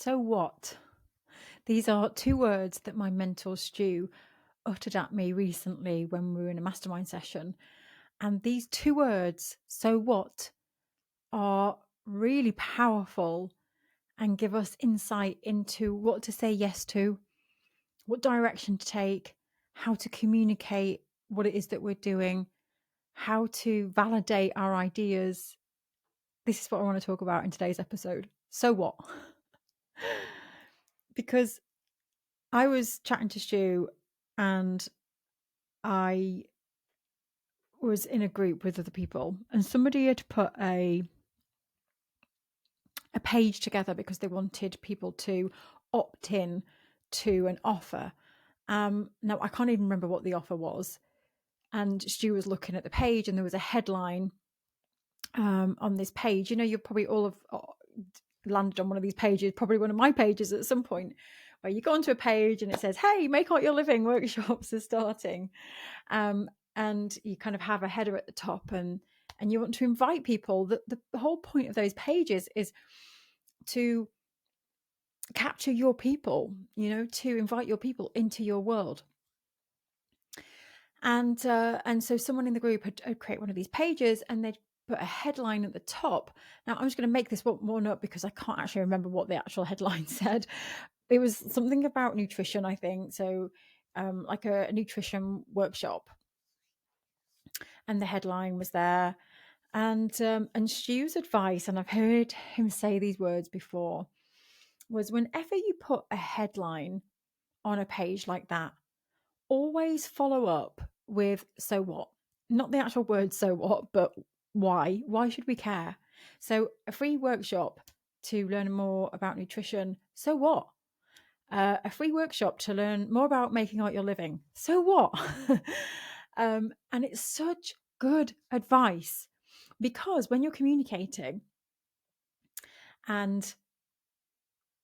So what? These are two words that my mentor Stu uttered at me recently when we were in a mastermind session. And these two words, so what, are really powerful and give us insight into what to say yes to, what direction to take, how to communicate what it is that we're doing, how to validate our ideas. This is what I want to talk about in today's episode. So what? Because I was chatting to Stu and I was in a group with other people and somebody had put a page together because they wanted people to opt in to an offer. Now I can't even remember what the offer was. And Stu was looking at the page and there was a headline on this page. You know, you're probably all have landed on one of these pages, probably one of my pages at some point, where you go onto a page and it says, hey, Make Art Your Living workshops are starting. And you kind of have a header at the top and you want to invite people. The whole point of those pages is to capture your people, you know, to invite your people into your world. And so someone in the group had created one of these pages and they'd put a headline at the top. Now I'm just going to make this one up because I can't actually remember what the actual headline said. It was something about nutrition, I think. So like a nutrition workshop. And the headline was there. And Stu's advice, and I've heard him say these words before, was whenever you put a headline on a page like that, always follow up with so what? Not the actual word so what, but why? Why should we care? So a free workshop to learn more about nutrition, so what? A free workshop to learn more about making art your living, so what? And it's such good advice because when you're communicating and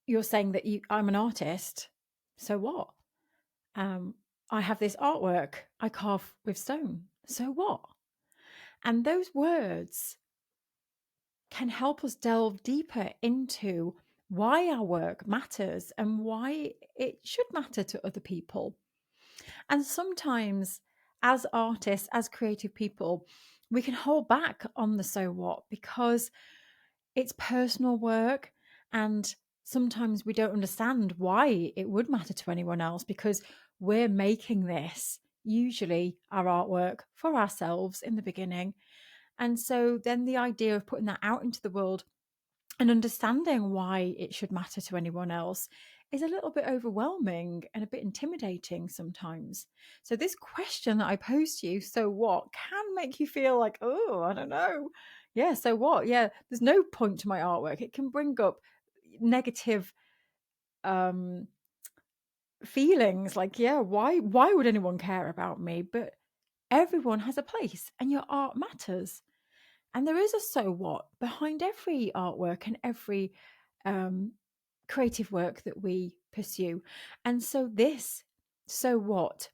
you're saying that I'm an artist, so what? I have this artwork I carve with stone, so what? And those words can help us delve deeper into why our work matters and why it should matter to other people. And sometimes, as artists, as creative people, we can hold back on the so what because it's personal work and sometimes we don't understand why it would matter to anyone else because we're making this, usually our artwork, for ourselves in the beginning. And so then the idea of putting that out into the world and understanding why it should matter to anyone else is a little bit overwhelming and a bit intimidating sometimes. So this question that I pose to you, so what, can make you feel like, oh, I don't know. Yeah, so what? Yeah, there's no point to my artwork. It can bring up negative feelings like, yeah, why would anyone care about me? But everyone has a place and your art matters. And there is a so what behind every artwork and every creative work that we pursue. And so this so what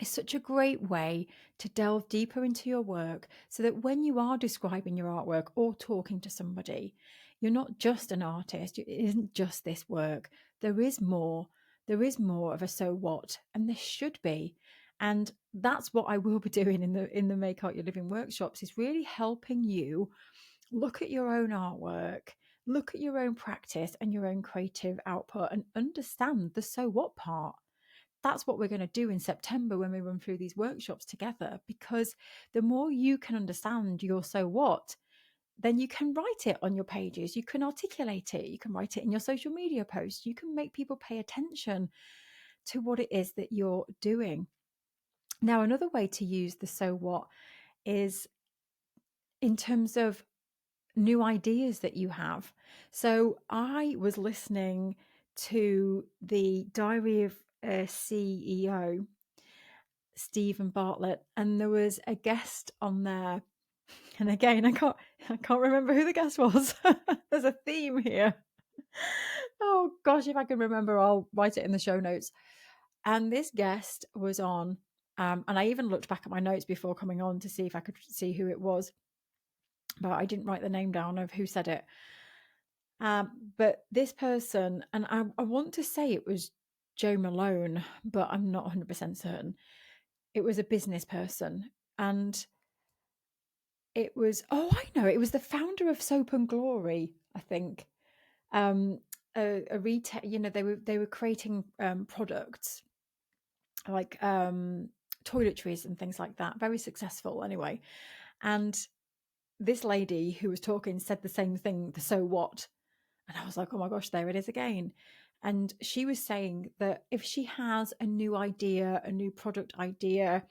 is such a great way to delve deeper into your work so that when you are describing your artwork or talking to somebody, you're not just an artist. It isn't just this work. There is more. There is more of a so what, and this should be. And that's what I will be doing in the Make Art Your Living workshops, is really helping you look at your own artwork, look at your own practice and your own creative output and understand the so what part. That's what we're going to do in September when we run through these workshops together, because the more you can understand your so what, then you can write it on your pages, you can articulate it, you can write it in your social media posts, you can make people pay attention to what it is that you're doing. Now, another way to use the so what is in terms of new ideas that you have. So I was listening to the Diary of a CEO, Stephen Bartlett, and there was a guest on there. And again, I can't remember who the guest was. There's a theme here. Oh gosh, if I can remember, I'll write it in the show notes. And this guest was on, and I even looked back at my notes before coming on to see if I could see who it was, but I didn't write the name down of who said it. But this person, and I want to say it was Joe Malone, but I'm not 100% certain. It was a business person. And it was, oh, I know, it was the founder of Soap and Glory, I think. A retail, they were creating products like toiletries and things like that. Very successful anyway. And this lady who was talking said the same thing, the so what? And I was like, oh my gosh, there it is again. And she was saying that if she has a new idea, a new product idea,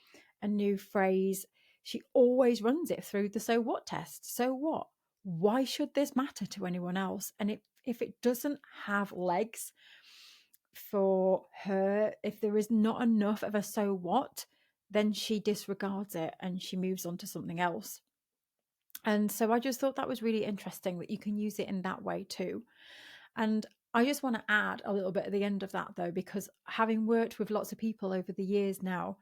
a new phrase, she always runs it through the so what test. So what? Why should this matter to anyone else? And if it doesn't have legs for her, if there is not enough of a so what, then she disregards it and she moves on to something else. And so I just thought that was really interesting that you can use it in that way too. And I just want to add a little bit at the end of that, though, because having worked with lots of people over the years now,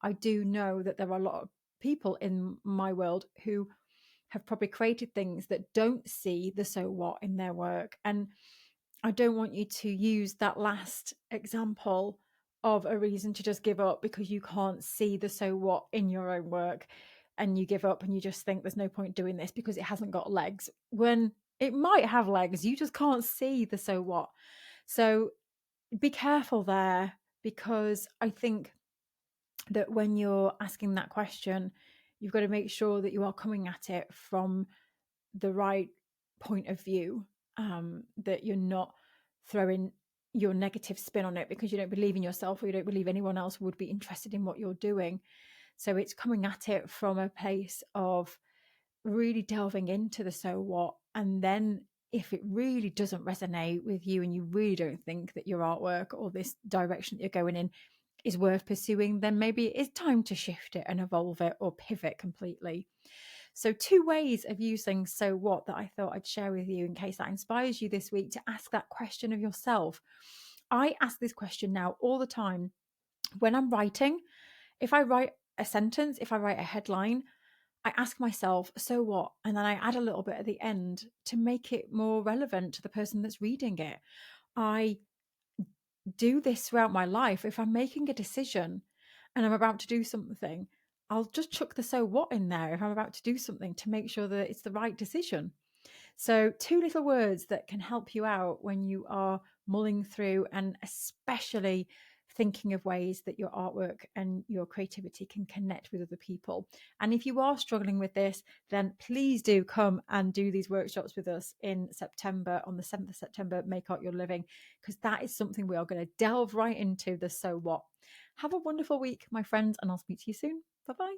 I do know that there are a lot of people in my world who have probably created things that don't see the so what in their work. And I don't want you to use that last example of a reason to just give up because you can't see the so what in your own work, and you give up and you just think there's no point doing this because it hasn't got legs, when it might have legs. You just can't see the so what. So be careful there, because I think that when you're asking that question, you've got to make sure that you are coming at it from the right point of view, that you're not throwing your negative spin on it because you don't believe in yourself or you don't believe anyone else would be interested in what you're doing. So it's coming at it from a place of really delving into the so what. And then if it really doesn't resonate with you and you really don't think that your artwork or this direction that you're going in is worth pursuing, then maybe it is time to shift it and evolve it or pivot completely. So, two ways of using so what that I thought I'd share with you in case that inspires you this week to ask that question of yourself. I ask this question now all the time when I'm writing. If I write a sentence, if I write a headline, I ask myself, so what? And then I add a little bit at the end to make it more relevant to the person that's reading it. I do this throughout my life. If I'm making a decision and I'm about to do something, I'll just chuck the so what in there if I'm about to do something to make sure that it's the right decision. So, two little words that can help you out when you are mulling through and especially thinking of ways that your artwork and your creativity can connect with other people. And if you are struggling with this, then please do come and do these workshops with us in September, on the 7th of September, Make Art Your Living, because that is something we are going to delve right into, the so what. Have a wonderful week, my friends, and I'll speak to you soon. Bye bye.